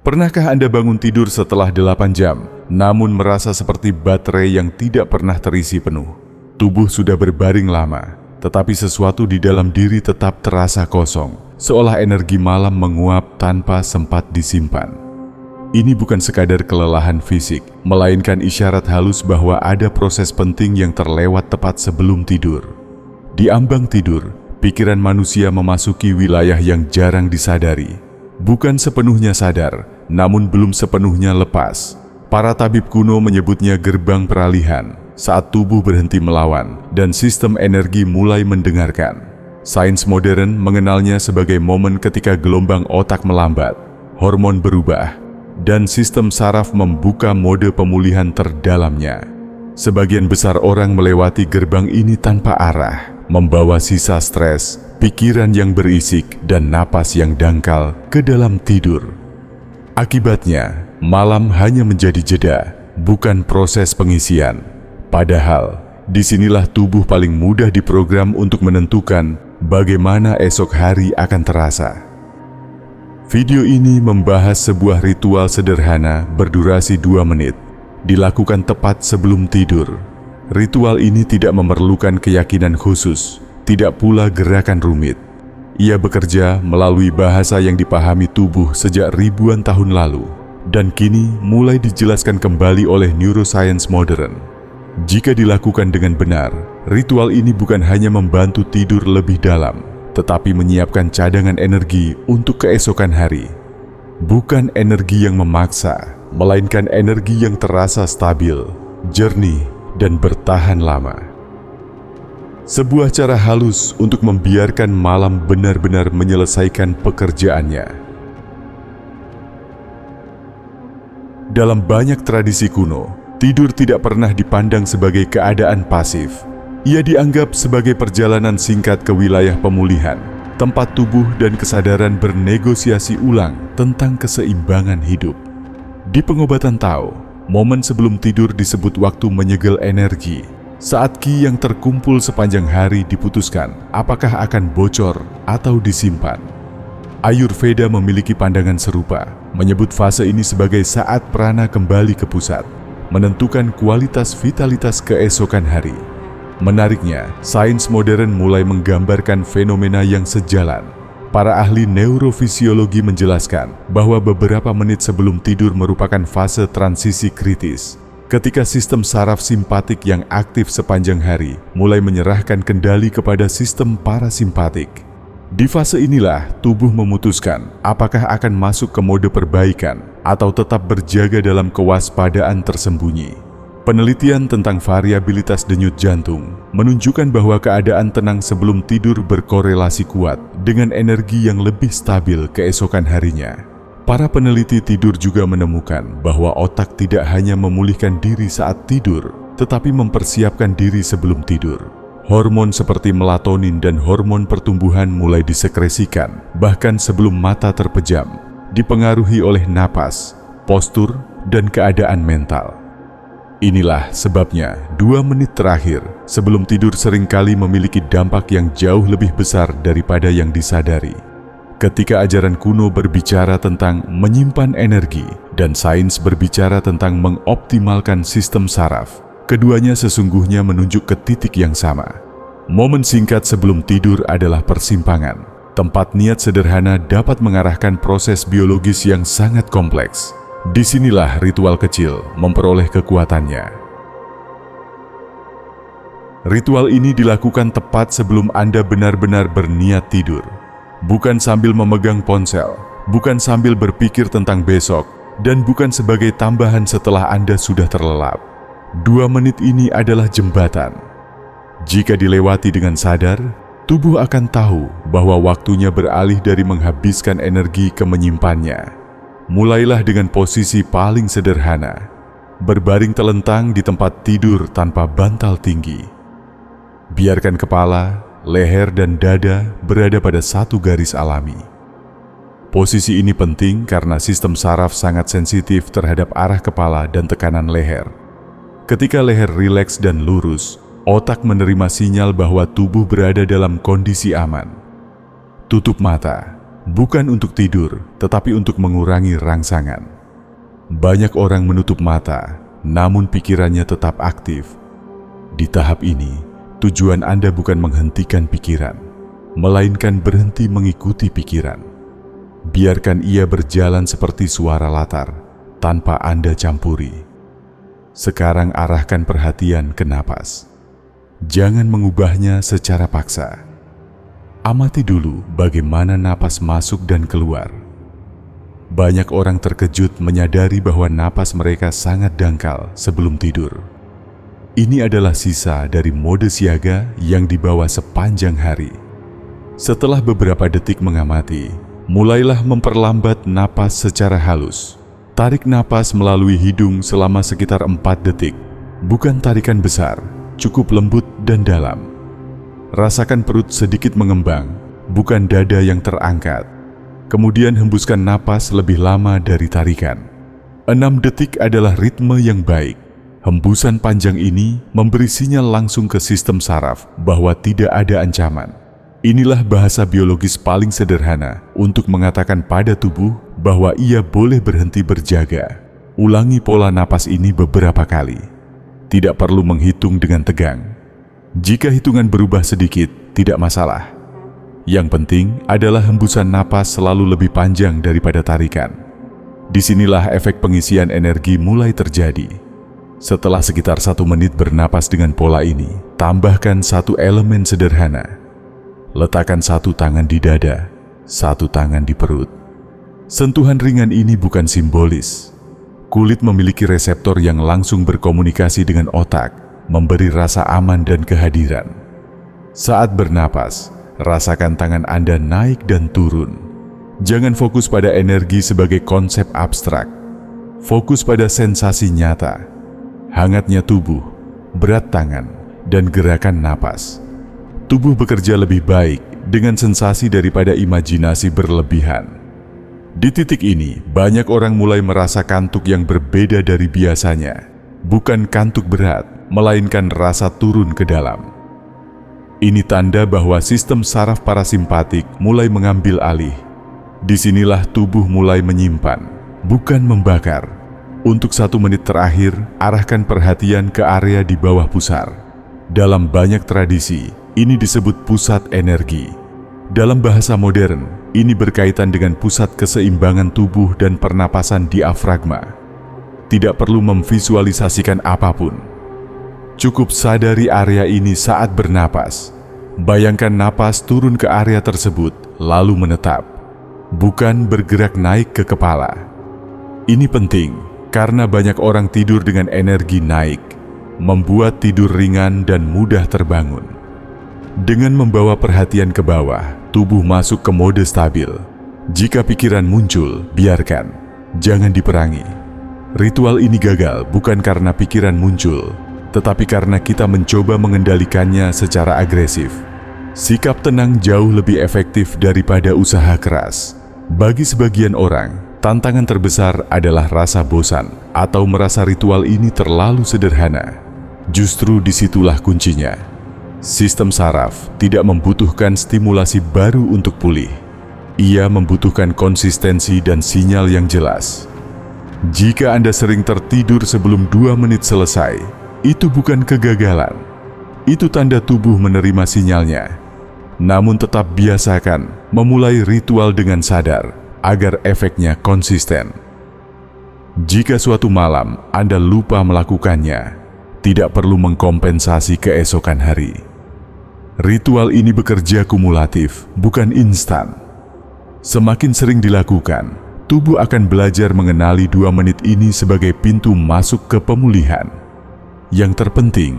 Pernahkah Anda bangun tidur setelah 8 jam, namun merasa seperti baterai yang tidak pernah terisi penuh? Tubuh sudah berbaring lama, tetapi sesuatu di dalam diri tetap terasa kosong, seolah energi malam menguap tanpa sempat disimpan. Ini bukan sekadar kelelahan fisik, melainkan isyarat halus bahwa ada proses penting yang terlewat tepat sebelum tidur. Di ambang tidur, pikiran manusia memasuki wilayah yang jarang disadari. Bukan sepenuhnya sadar, namun belum sepenuhnya lepas. Para tabib kuno menyebutnya gerbang peralihan, saat tubuh berhenti melawan dan sistem energi mulai mendengarkan. Sains modern mengenalnya sebagai momen ketika gelombang otak melambat, hormon berubah, dan sistem saraf membuka mode pemulihan terdalamnya. Sebagian besar orang melewati gerbang ini tanpa arah, membawa sisa stres, pikiran yang berisik, dan napas yang dangkal ke dalam tidur. Akibatnya, malam hanya menjadi jeda, bukan proses pengisian. Padahal, disinilah tubuh paling mudah diprogram untuk menentukan bagaimana esok hari akan terasa. Video ini membahas sebuah ritual sederhana berdurasi 2 menit, dilakukan tepat sebelum tidur. Ritual ini tidak memerlukan keyakinan khusus, tidak pula gerakan rumit. Ia bekerja melalui bahasa yang dipahami tubuh sejak ribuan tahun lalu, dan kini mulai dijelaskan kembali oleh neuroscience modern. Jika dilakukan dengan benar, ritual ini bukan hanya membantu tidur lebih dalam, tetapi menyiapkan cadangan energi untuk keesokan hari. Bukan energi yang memaksa, melainkan energi yang terasa stabil, jernih, dan bertahan lama. Sebuah cara halus untuk membiarkan malam benar-benar menyelesaikan pekerjaannya. Dalam banyak tradisi kuno, tidur tidak pernah dipandang sebagai keadaan pasif. Ia dianggap sebagai perjalanan singkat ke wilayah pemulihan, tempat tubuh dan kesadaran bernegosiasi ulang tentang keseimbangan hidup. Di pengobatan Tao, momen sebelum tidur disebut waktu menyegel energi, saat ki yang terkumpul sepanjang hari diputuskan apakah akan bocor atau disimpan. Ayurveda memiliki pandangan serupa, menyebut fase ini sebagai saat prana kembali ke pusat, menentukan kualitas vitalitas keesokan hari. Menariknya, sains modern mulai menggambarkan fenomena yang sejalan. Para ahli neurofisiologi menjelaskan bahwa beberapa menit sebelum tidur merupakan fase transisi kritis, ketika sistem saraf simpatik yang aktif sepanjang hari mulai menyerahkan kendali kepada sistem parasimpatik. Di fase inilah tubuh memutuskan apakah akan masuk ke mode perbaikan atau tetap berjaga dalam kewaspadaan tersembunyi. Penelitian tentang variabilitas denyut jantung menunjukkan bahwa keadaan tenang sebelum tidur berkorelasi kuat dengan energi yang lebih stabil keesokan harinya. Para peneliti tidur juga menemukan bahwa otak tidak hanya memulihkan diri saat tidur, tetapi mempersiapkan diri sebelum tidur. Hormon seperti melatonin dan hormon pertumbuhan mulai disekresikan, bahkan sebelum mata terpejam, dipengaruhi oleh napas, postur, dan keadaan mental. Inilah sebabnya 2 menit terakhir sebelum tidur seringkali memiliki dampak yang jauh lebih besar daripada yang disadari. Ketika ajaran kuno berbicara tentang menyimpan energi dan sains berbicara tentang mengoptimalkan sistem saraf, keduanya sesungguhnya menunjuk ke titik yang sama. Momen singkat sebelum tidur adalah persimpangan, tempat niat sederhana dapat mengarahkan proses biologis yang sangat kompleks. Disinilah ritual kecil memperoleh kekuatannya. Ritual ini dilakukan tepat sebelum Anda benar-benar berniat tidur. Bukan sambil memegang ponsel, bukan sambil berpikir tentang besok, dan bukan sebagai tambahan setelah Anda sudah terlelap. 2 menit ini adalah jembatan. Jika dilewati dengan sadar, tubuh akan tahu bahwa waktunya beralih dari menghabiskan energi ke menyimpannya. Mulailah dengan posisi paling sederhana, berbaring telentang di tempat tidur tanpa bantal tinggi. Biarkan kepala, leher, dan dada berada pada satu garis alami. Posisi ini penting karena sistem saraf sangat sensitif terhadap arah kepala dan tekanan leher. Ketika leher rileks dan lurus, otak menerima sinyal bahwa tubuh berada dalam kondisi aman. Tutup mata, bukan untuk tidur, tetapi untuk mengurangi rangsangan. Banyak orang menutup mata, namun pikirannya tetap aktif. Di tahap ini, tujuan Anda bukan menghentikan pikiran, melainkan berhenti mengikuti pikiran. Biarkan ia berjalan seperti suara latar, tanpa Anda campuri. Sekarang arahkan perhatian ke napas. Jangan mengubahnya secara paksa. Amati dulu bagaimana napas masuk dan keluar. Banyak orang terkejut menyadari bahwa napas mereka sangat dangkal sebelum tidur. Ini adalah sisa dari mode siaga yang dibawa sepanjang hari. Setelah beberapa detik mengamati, mulailah memperlambat napas secara halus. Tarik napas melalui hidung selama sekitar 4 detik. Bukan tarikan besar, cukup lembut dan dalam. Rasakan perut sedikit mengembang, bukan dada yang terangkat. Kemudian hembuskan napas lebih lama dari tarikan. 6 detik adalah ritme yang baik. Hembusan panjang ini memberi sinyal langsung ke sistem saraf bahwa tidak ada ancaman. Inilah bahasa biologis paling sederhana untuk mengatakan pada tubuh bahwa ia boleh berhenti berjaga. Ulangi pola napas ini beberapa kali. Tidak perlu menghitung dengan tegang. Jika hitungan berubah sedikit, tidak masalah. Yang penting adalah hembusan napas selalu lebih panjang daripada tarikan. Disinilah efek pengisian energi mulai terjadi. Setelah sekitar 1 menit bernapas dengan pola ini, tambahkan 1 elemen sederhana. Letakkan 1 tangan di dada, 1 tangan di perut. Sentuhan ringan ini bukan simbolis. Kulit memiliki reseptor yang langsung berkomunikasi dengan otak, memberi rasa aman dan kehadiran. Saat bernapas, rasakan tangan Anda naik dan turun. Jangan fokus pada energi sebagai konsep abstrak. Fokus pada sensasi nyata, hangatnya tubuh, berat tangan, dan gerakan napas. Tubuh bekerja lebih baik dengan sensasi daripada imajinasi berlebihan. Di titik ini, banyak orang mulai merasa kantuk yang berbeda dari biasanya. Bukan kantuk berat, melainkan rasa turun ke dalam. Ini tanda bahwa sistem saraf parasimpatik mulai mengambil alih. Disinilah tubuh mulai menyimpan, bukan membakar. Untuk 1 menit terakhir, arahkan perhatian ke area di bawah pusar. Dalam banyak tradisi, ini disebut pusat energi. Dalam bahasa modern, ini berkaitan dengan pusat keseimbangan tubuh dan pernapasan diafragma. Tidak perlu memvisualisasikan apapun. Cukup sadari area ini saat bernapas. Bayangkan napas turun ke area tersebut, lalu menetap. Bukan bergerak naik ke kepala. Ini penting, karena banyak orang tidur dengan energi naik, membuat tidur ringan dan mudah terbangun. Dengan membawa perhatian ke bawah, tubuh masuk ke mode stabil. Jika pikiran muncul, biarkan, jangan diperangi. Ritual ini gagal bukan karena pikiran muncul, tetapi karena kita mencoba mengendalikannya secara agresif. Sikap tenang jauh lebih efektif daripada usaha keras. Bagi sebagian orang, tantangan terbesar adalah rasa bosan atau merasa ritual ini terlalu sederhana. Justru disitulah kuncinya. Sistem saraf tidak membutuhkan stimulasi baru untuk pulih. Ia membutuhkan konsistensi dan sinyal yang jelas. Jika Anda sering tertidur sebelum 2 menit selesai, itu bukan kegagalan. Itu tanda tubuh menerima sinyalnya. Namun tetap biasakan memulai ritual dengan sadar agar efeknya konsisten. Jika suatu malam Anda lupa melakukannya, tidak perlu mengkompensasi keesokan hari. Ritual ini bekerja kumulatif, bukan instan. Semakin sering dilakukan, tubuh akan belajar mengenali 2 menit ini sebagai pintu masuk ke pemulihan. Yang terpenting,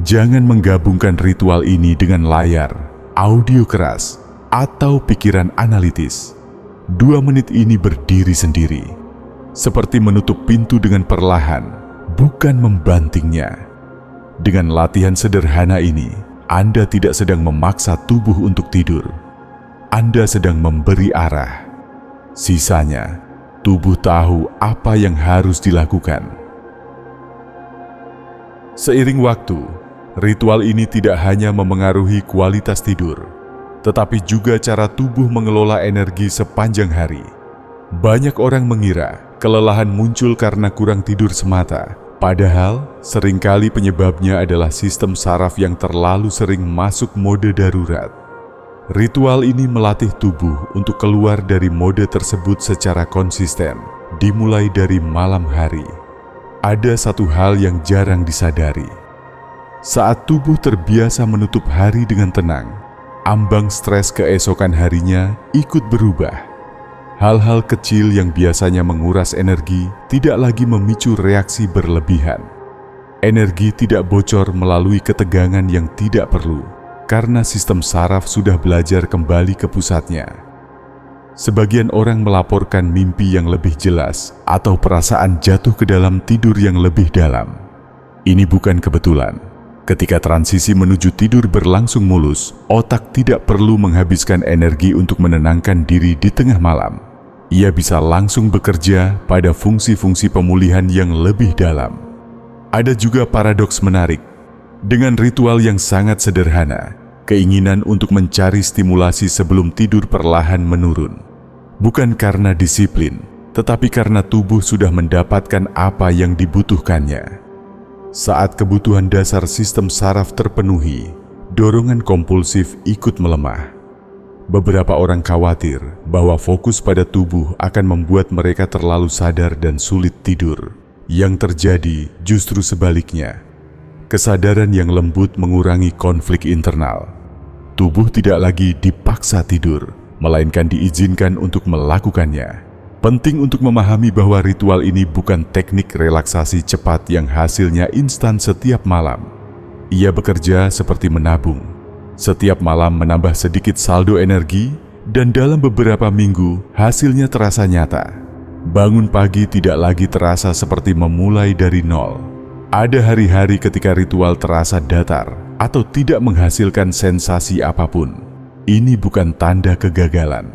jangan menggabungkan ritual ini dengan layar, audio keras, atau pikiran analitis. 2 menit ini berdiri sendiri, seperti menutup pintu dengan perlahan, bukan membantingnya. Dengan latihan sederhana ini, Anda tidak sedang memaksa tubuh untuk tidur. Anda sedang memberi arah. Sisanya, tubuh tahu apa yang harus dilakukan. Seiring waktu, ritual ini tidak hanya memengaruhi kualitas tidur, tetapi juga cara tubuh mengelola energi sepanjang hari. Banyak orang mengira kelelahan muncul karena kurang tidur semata, padahal seringkali penyebabnya adalah sistem saraf yang terlalu sering masuk mode darurat. Ritual ini melatih tubuh untuk keluar dari mode tersebut secara konsisten, dimulai dari malam hari. Ada satu hal yang jarang disadari. Saat tubuh terbiasa menutup hari dengan tenang, ambang stres keesokan harinya ikut berubah. Hal-hal kecil yang biasanya menguras energi tidak lagi memicu reaksi berlebihan. Energi tidak bocor melalui ketegangan yang tidak perlu, karena sistem saraf sudah belajar kembali ke pusatnya. Sebagian orang melaporkan mimpi yang lebih jelas atau perasaan jatuh ke dalam tidur yang lebih dalam. Ini bukan kebetulan. Ketika transisi menuju tidur berlangsung mulus, otak tidak perlu menghabiskan energi untuk menenangkan diri di tengah malam. Ia bisa langsung bekerja pada fungsi-fungsi pemulihan yang lebih dalam. Ada juga paradoks menarik. Dengan ritual yang sangat sederhana, keinginan untuk mencari stimulasi sebelum tidur perlahan menurun. Bukan karena disiplin, tetapi karena tubuh sudah mendapatkan apa yang dibutuhkannya. Saat kebutuhan dasar sistem saraf terpenuhi, dorongan kompulsif ikut melemah. Beberapa orang khawatir bahwa fokus pada tubuh akan membuat mereka terlalu sadar dan sulit tidur. Yang terjadi justru sebaliknya. Kesadaran yang lembut mengurangi konflik internal. Tubuh tidak lagi dipaksa tidur, melainkan diizinkan untuk melakukannya. Penting untuk memahami bahwa ritual ini bukan teknik relaksasi cepat yang hasilnya instan setiap malam. Ia bekerja seperti menabung. Setiap malam menambah sedikit saldo energi, dan dalam beberapa minggu hasilnya terasa nyata. Bangun pagi tidak lagi terasa seperti memulai dari nol. Ada hari-hari ketika ritual terasa datar atau tidak menghasilkan sensasi apapun. Ini bukan tanda kegagalan.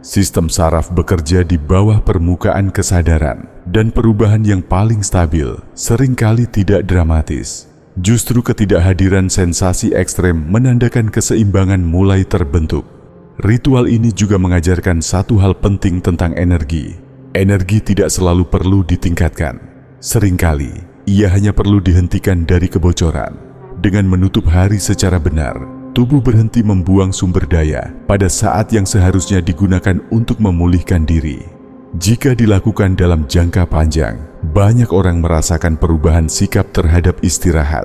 Sistem saraf bekerja di bawah permukaan kesadaran, dan perubahan yang paling stabil seringkali tidak dramatis. Justru ketidakhadiran sensasi ekstrem menandakan keseimbangan mulai terbentuk. Ritual ini juga mengajarkan satu hal penting tentang energi. Energi tidak selalu perlu ditingkatkan. Seringkali, ia hanya perlu dihentikan dari kebocoran. Dengan menutup hari secara benar, tubuh berhenti membuang sumber daya pada saat yang seharusnya digunakan untuk memulihkan diri. Jika dilakukan dalam jangka panjang, banyak orang merasakan perubahan sikap terhadap istirahat.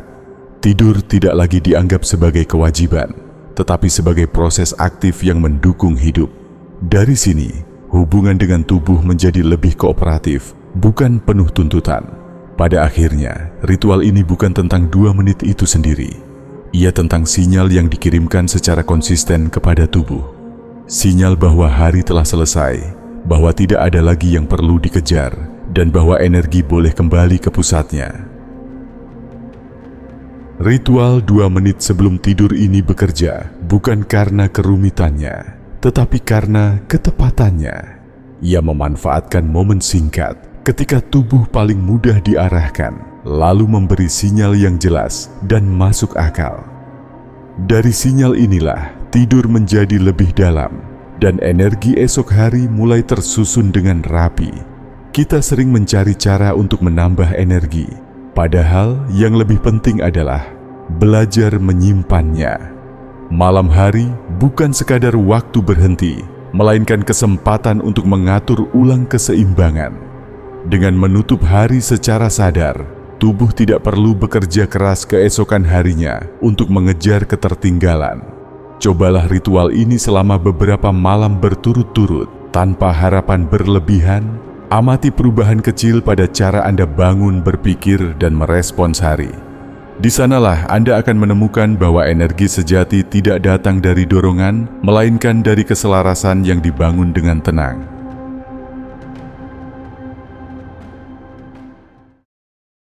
Tidur tidak lagi dianggap sebagai kewajiban, tetapi sebagai proses aktif yang mendukung hidup. Dari sini, hubungan dengan tubuh menjadi lebih kooperatif, bukan penuh tuntutan. Pada akhirnya, ritual ini bukan tentang 2 menit itu sendiri. Ia tentang sinyal yang dikirimkan secara konsisten kepada tubuh. Sinyal bahwa hari telah selesai, bahwa tidak ada lagi yang perlu dikejar, dan bahwa energi boleh kembali ke pusatnya. Ritual 2 menit sebelum tidur ini bekerja bukan karena kerumitannya, tetapi karena ketepatannya. Ia memanfaatkan momen singkat ketika tubuh paling mudah diarahkan, lalu memberi sinyal yang jelas dan masuk akal. Dari sinyal inilah tidur menjadi lebih dalam, dan energi esok hari mulai tersusun dengan rapi. Kita sering mencari cara untuk menambah energi, padahal yang lebih penting adalah belajar menyimpannya. Malam hari bukan sekadar waktu berhenti, melainkan kesempatan untuk mengatur ulang keseimbangan. Dengan menutup hari secara sadar, tubuh tidak perlu bekerja keras keesokan harinya untuk mengejar ketertinggalan. Cobalah ritual ini selama beberapa malam berturut-turut, tanpa harapan berlebihan. Amati perubahan kecil pada cara Anda bangun, berpikir, dan merespons hari. Di sanalah Anda akan menemukan bahwa energi sejati tidak datang dari dorongan, melainkan dari keselarasan yang dibangun dengan tenang.